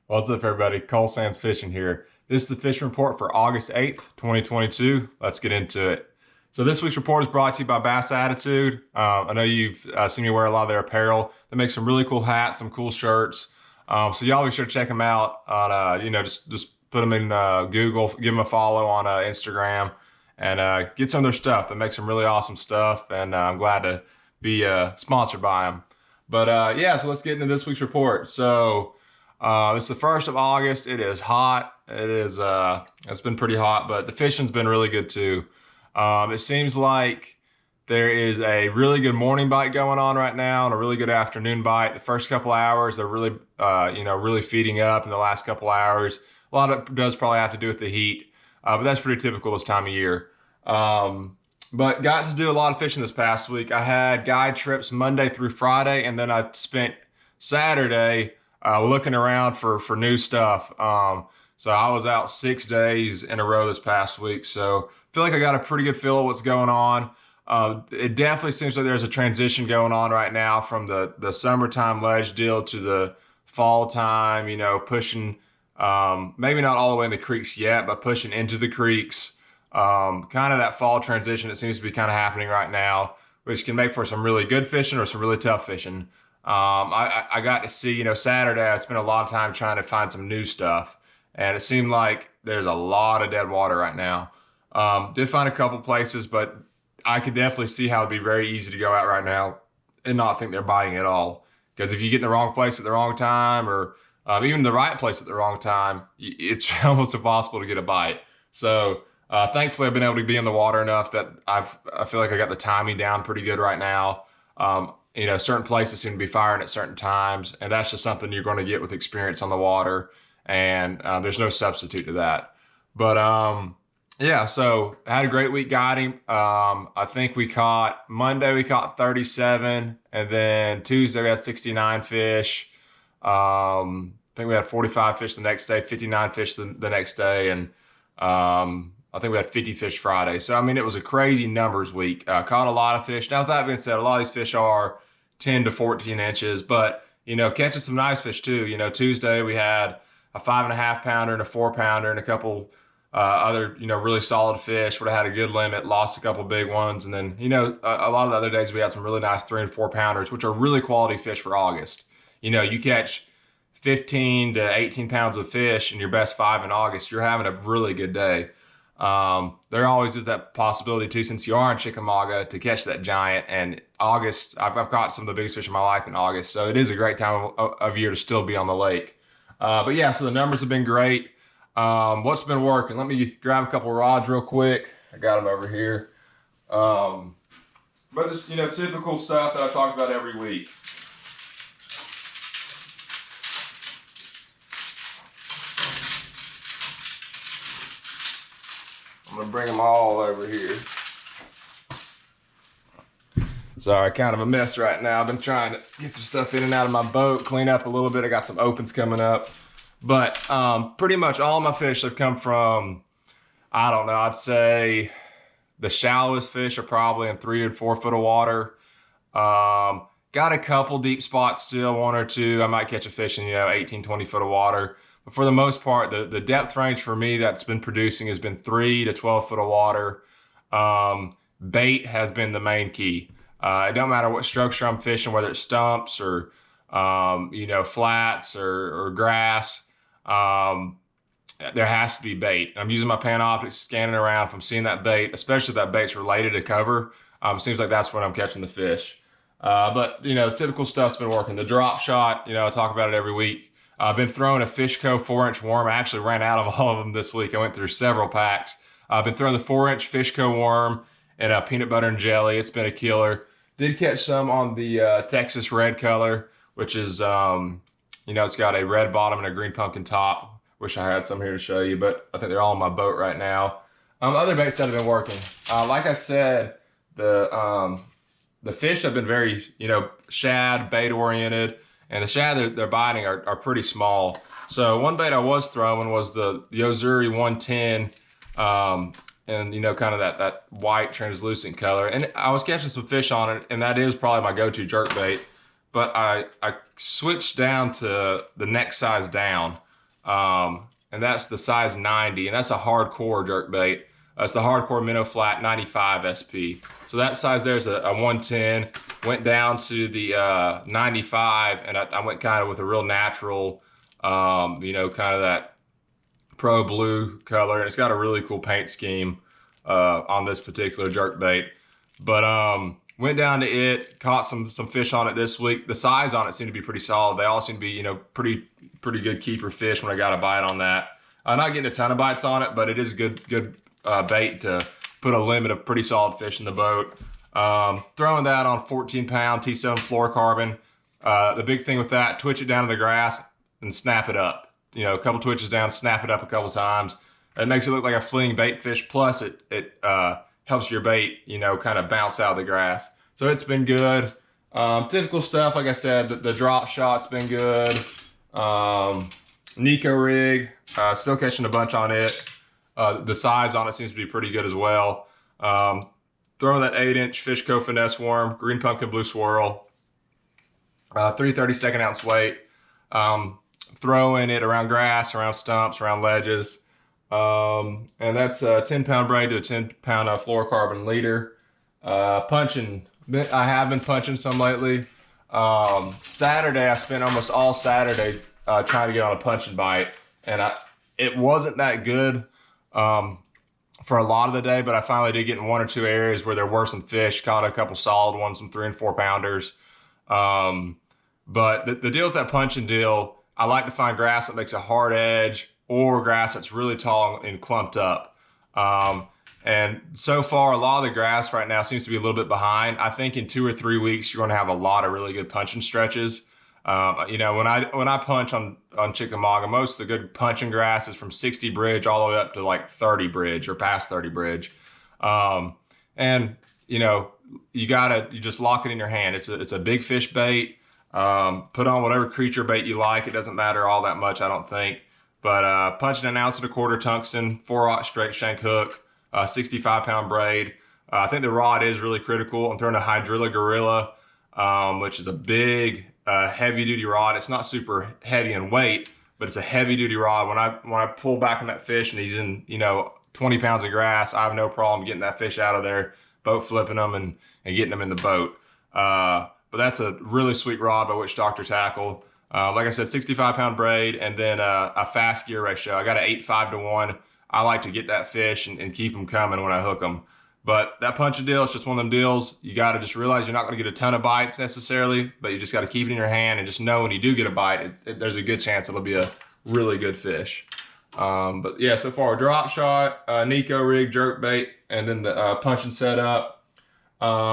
What's up, everybody? Cole Sands Fishing here. This is the fishing report for August 8th, 2022. Let's get into it. So this week's report is brought to you by Bass Attitude. I know you've seen me wear a lot of their apparel. They make some really cool hats, some cool shirts. So y'all be sure to check them out on, just put them in Google, give them a follow on Instagram, and get some of their stuff. They make some really awesome stuff, and I'm glad to be sponsored by them. But yeah, so let's get into this week's report. So it's the 1st of August. It is hot. It's been pretty hot, but the fishing's been really good too. It seems like there is a really good morning bite going on right now and a really good afternoon bite. The first couple hours, they're really, really feeding up in the last couple hours. A lot of it does probably have to do with the heat, but that's pretty typical this time of year. But got to do a lot of fishing this past week. I had guide trips Monday through Friday, and then I spent Saturday looking around for new stuff. So I was out 6 days in a row this past week. So I feel like I got a pretty good feel of what's going on. It definitely seems like there's a transition going on right now from the summertime ledge deal to the fall time, pushing, maybe not all the way in the creeks yet, but pushing into the creeks. Kind of that fall transition that seems to be kind of happening right now, which can make for some really good fishing or some really tough fishing. I got to see, Saturday, I spent a lot of time trying to find some new stuff, and it seemed like there's a lot of dead water right now. Did find a couple places, but I could definitely see how it'd be very easy to go out right now and not think they're biting at all. Because if you get in the wrong place at the wrong time, or even the right place at the wrong time, it's almost impossible to get a bite. So thankfully, I've been able to be in the water enough that I feel like I got the timing down pretty good right now. Certain places seem to be firing at certain times, and that's just something you're going to get with experience on the water, and there's no substitute to that. But yeah, so I had a great week guiding. I think Monday we caught 37, and then Tuesday we had 69 fish. I think we had 45 fish the next day, 59 fish the next day, and I think we had 50 fish Friday. So, I mean, it was a crazy numbers week. Caught a lot of fish. Now, with that being said, a lot of these fish are 10 to 14 inches, but, catching some nice fish too. Tuesday we had a 5.5 pounder and a 4 pounder and a couple other, really solid fish. Would have had a good limit, lost a couple big ones. And then, a lot of the other days we had some really nice 3 and 4 pounders, which are really quality fish for August. You catch 15 to 18 pounds of fish in your best 5 in August, you're having a really good day. There always is that possibility too, since you are in Chickamauga, to catch that giant. And August, I've caught some of the biggest fish in my life in August, so it is a great time of year to still be on the lake. But yeah, so the numbers have been great. What's been working? Let me grab a couple rods real quick. I got them over here. But just typical stuff that I talk about every week. I'm gonna bring them all over here. Sorry, kind of a mess right now. I've been trying to get some stuff in and out of my boat, clean up a little bit. I got some opens coming up. But pretty much all my fish have come from, I don't know, I'd say the shallowest fish are probably in 3 and 4 foot of water. Got a couple deep spots still, 1 or 2. I might catch a fish in, 18, 20 foot of water. But for the most part, the depth range for me that's been producing has been 3 to 12 foot of water. Bait has been the main key. It don't matter what structure I'm fishing, whether it's stumps or, flats or grass. There has to be bait. I'm using my Panoptics, scanning around. If I'm seeing that bait, especially if that bait's related to cover, seems like that's when I'm catching the fish. But the typical stuff's been working. The drop shot, I talk about it every week. I've been throwing a Fishco 4-inch worm. I actually ran out of all of them this week. I went through several packs. I've been throwing the 4-inch Fishco worm and peanut butter and jelly. It's been a killer. Did catch some on the Texas red color, which is, it's got a red bottom and a green pumpkin top. Wish I had some here to show you, but I think they're all on my boat right now. Other baits that have been working. Like I said, the fish have been very, shad, bait oriented. And the shad they're biting are pretty small. So one bait I was throwing was the Ozuri 110, and kind of that white translucent color. And I was catching some fish on it, and that is probably my go-to jerkbait. But I switched down to the next size down. And that's the size 90, and that's a hardcore jerkbait. It's the hardcore minnow flat 95 SP. So that size there is a 110. Went down to the 95, and I went kind of with a real natural, you know, kind of that pro blue color, and it's got a really cool paint scheme on this particular jerkbait. But went down to it, caught some fish on it this week. The size on it seemed to be pretty solid. They all seem to be, you know, pretty good keeper fish when I got a bite on that. I'm not getting a ton of bites on it, but it is good bait to put a limit of pretty solid fish in the boat. Throwing that on 14-pound T7 fluorocarbon. The big thing with that, twitch it down to the grass and snap it up. You know, a couple twitches down, snap it up a couple times. It makes it look like a fleeing bait fish. Plus, it helps your bait, you know, kind of bounce out of the grass. So it's been good. Typical stuff, like I said, the drop shot's been good. Nico rig, still catching a bunch on it. The size on it seems to be pretty good as well. Throwing that 8-inch Fishco finesse worm, green pumpkin blue swirl, 3/32 ounce weight. Throwing it around grass, around stumps, around ledges. And that's a 10-pound braid to a 10-pound fluorocarbon leader. Punching, I have been punching some lately. Saturday, I spent almost all Saturday trying to get on a punching bite, and it wasn't that good for a lot of the day, but I finally did get in 1 or 2 areas where there were some fish. Caught a couple solid ones, some 3 and 4 pounders. But the deal with that punching deal, I like to find grass that makes a hard edge or grass that's really tall and clumped up. And so far, a lot of the grass right now seems to be a little bit behind. I think in 2 or 3 weeks, you're going to have a lot of really good punching stretches. You know, when I punch on Chickamauga, most of the good punching grass is from 60 bridge all the way up to like 30 bridge or past 30 bridge. And you know, you just lock it in your hand. It's a big fish bait. Put on whatever creature bait you like. It doesn't matter all that much, I don't think. But punching 1.25 ounce tungsten, 4/0 straight shank hook, 65-pound braid. I think the rod is really critical. I'm throwing a Hydrilla Gorilla, which is a big heavy-duty rod. It's not super heavy in weight, but it's a heavy-duty rod. When I pull back on that fish and he's in, you know, 20 pounds of grass, I have no problem getting that fish out of there, boat flipping them and getting them in the boat. But that's a really sweet rod by Witch Doctor Tackle. Like I said, 65-pound braid, and then a fast gear ratio. I got an 8:5 to 1. I like to get that fish and keep them coming when I hook them. But that punching deal, it's just one of them deals. You got to just realize you're not going to get a ton of bites necessarily, but you just got to keep it in your hand and just know when you do get a bite, there's a good chance it'll be a really good fish. But yeah, so far, drop shot, Nico rig, jerkbait, and then the punching setup.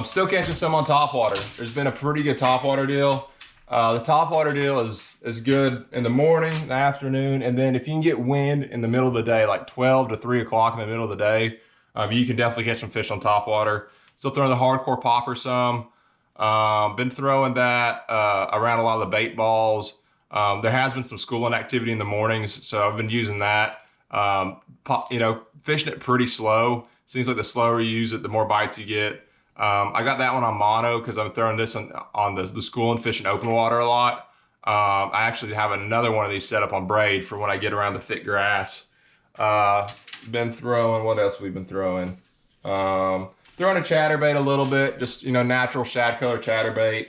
Still catching some on Topwater. There's been a pretty good Topwater deal. The Topwater deal is good in the morning, the afternoon, and then if you can get wind in the middle of the day, like 12 to 3 o'clock in the middle of the day, you can definitely catch some fish on Topwater. Still throwing the hardcore popper some. Been throwing that around a lot of the bait balls. There has been some schooling activity in the mornings, so I've been using that. You know, fishing it pretty slow. Seems like the slower you use it, the more bites you get. I got that one on mono because I'm throwing this on the school and fishing open water a lot. I actually have another one of these set up on braid for when I get around the thick grass. Been throwing, what else we've been throwing? Throwing a chatterbait a little bit, just, you know, natural shad color chatterbait.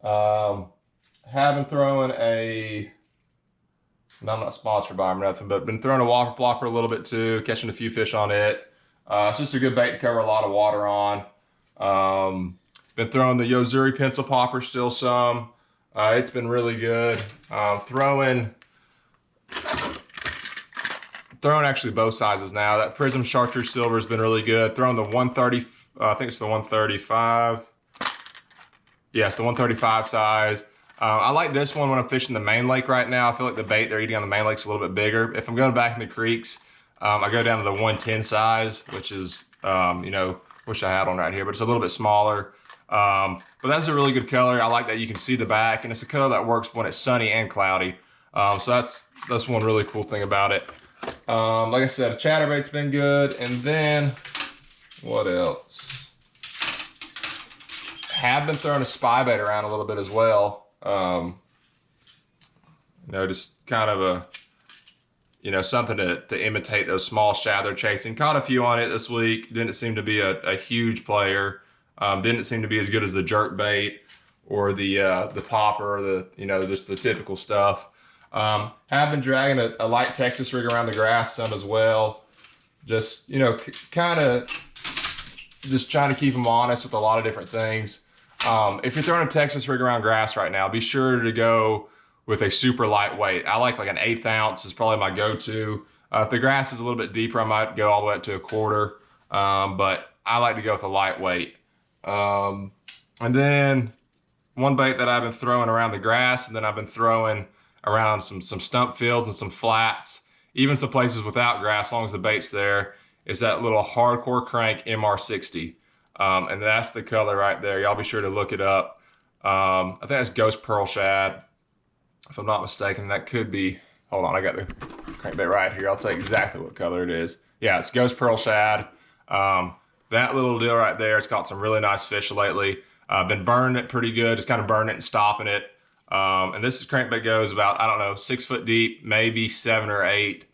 Haven't thrown I'm not sponsored by them or nothing, but been throwing a walker blocker a little bit too, catching a few fish on it. It's just a good bait to cover a lot of water on. Been throwing the Yozuri pencil popper still some. It's been really good. Throwing actually both sizes now. That Prism Chartreuse Silver has been really good. Throwing the 130, I think it's the 135. Yeah, it's the 135 size. I like this one when I'm fishing the main lake right now. I feel like the bait they're eating on the main lake's a little bit bigger. If I'm going back in the creeks, I go down to the 110 size, which is, you know, wish I had on right here, but it's a little bit smaller. But that's a really good color. I like that you can see the back, and it's a color that works when it's sunny and cloudy. So that's one really cool thing about it. Like I said, a chatterbait's been good, and then what else? Have been throwing a spybait around a little bit as well. You know, just kind of you know, something to imitate those small shad they're chasing. Caught a few on it this week. Didn't seem to be a huge player. Didn't seem to be as good as the jerkbait or the popper or the, you know, just the typical stuff. Have been dragging a light Texas rig around the grass some as well. Just, you know, kind of just trying to keep them honest with a lot of different things. If you're throwing a Texas rig around grass right now, be sure to go with a super lightweight. I like an 1/8 ounce is probably my go-to. If the grass is a little bit deeper, I might go all the way up to a 1/4. But I like to go with a lightweight. And then one bait that I've been throwing around the grass, and then I've been throwing around some stump fields and some flats, even some places without grass, as long as the bait's there, is that little hardcore crank MR60. And that's the color right there. Y'all be sure to look it up. I think that's Ghost Pearl Shad, if I'm not mistaken. That could be, hold on, I got the crankbait right here. I'll tell you exactly what color it is. Yeah, it's Ghost Pearl Shad. That little deal right there, it's caught some really nice fish lately. I've been burning it pretty good, just kind of burning it and stopping it. And this crankbait goes about, I don't know, 6 foot deep, maybe 7 or 8,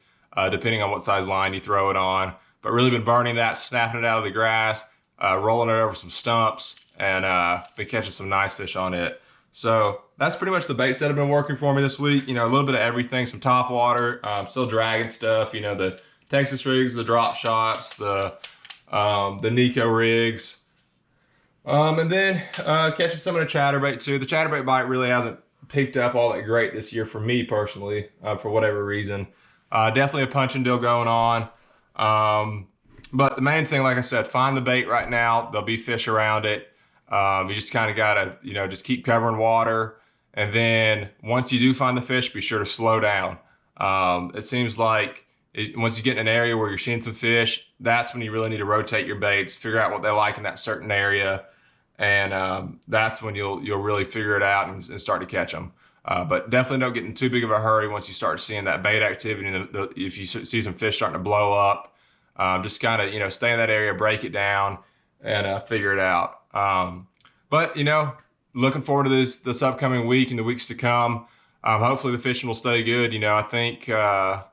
depending on what size line you throw it on. But really been burning that, snapping it out of the grass, rolling it over some stumps, and been catching some nice fish on it. So that's pretty much the baits that have been working for me this week. You know, a little bit of everything, some Topwater, still dragging stuff, you know, the Texas rigs, the drop shots, the Nico rigs. And then catching some of the Chatterbait too. The Chatterbait bite really hasn't picked up all that great this year for me personally, for whatever reason. Definitely a punch and deal going on. But the main thing, like I said, find the bait right now. There'll be fish around it. You just kind of gotta, you know, just keep covering water. And then once you do find the fish, be sure to slow down. It seems like once you get in an area where you're seeing some fish, that's when you really need to rotate your baits, figure out what they like in that certain area. And that's when you'll really figure it out and start to catch them. But definitely don't get in too big of a hurry once you start seeing that bait activity. And if you see some fish starting to blow up, just kind of, you know, stay in that area, break it down, and figure it out. But, you know, looking forward to this upcoming week and the weeks to come. Hopefully the fishing will stay good. You know, I think a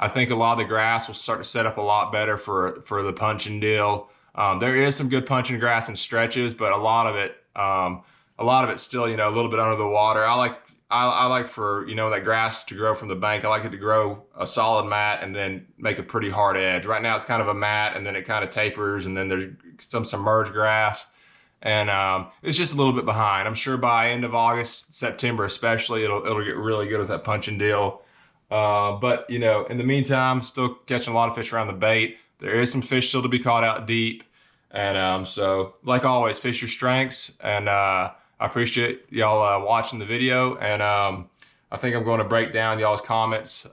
lot of the grass will start to set up a lot better for the punch and deal. There is some good punching grass and stretches, but a lot of it's still, you know, a little bit under the water. I like for, you know, that grass to grow from the bank. I like it to grow a solid mat and then make a pretty hard edge. Right now it's kind of a mat and then it kind of tapers, and then there's some submerged grass, and it's just a little bit behind. I'm sure by end of August, September especially, it'll get really good with that punch and deal. But, you know, in the meantime, still catching a lot of fish around the bait. There is some fish still to be caught out deep. And so, like always, fish your strengths. And I appreciate y'all watching the video. And I think I'm going to break down y'all's comments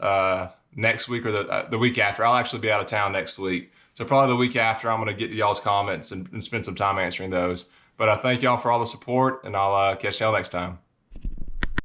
next week or the week after. I'll actually be out of town next week. So probably the week after, I'm going to get to y'all's comments and spend some time answering those. But I thank y'all for all the support, and I'll catch y'all next time.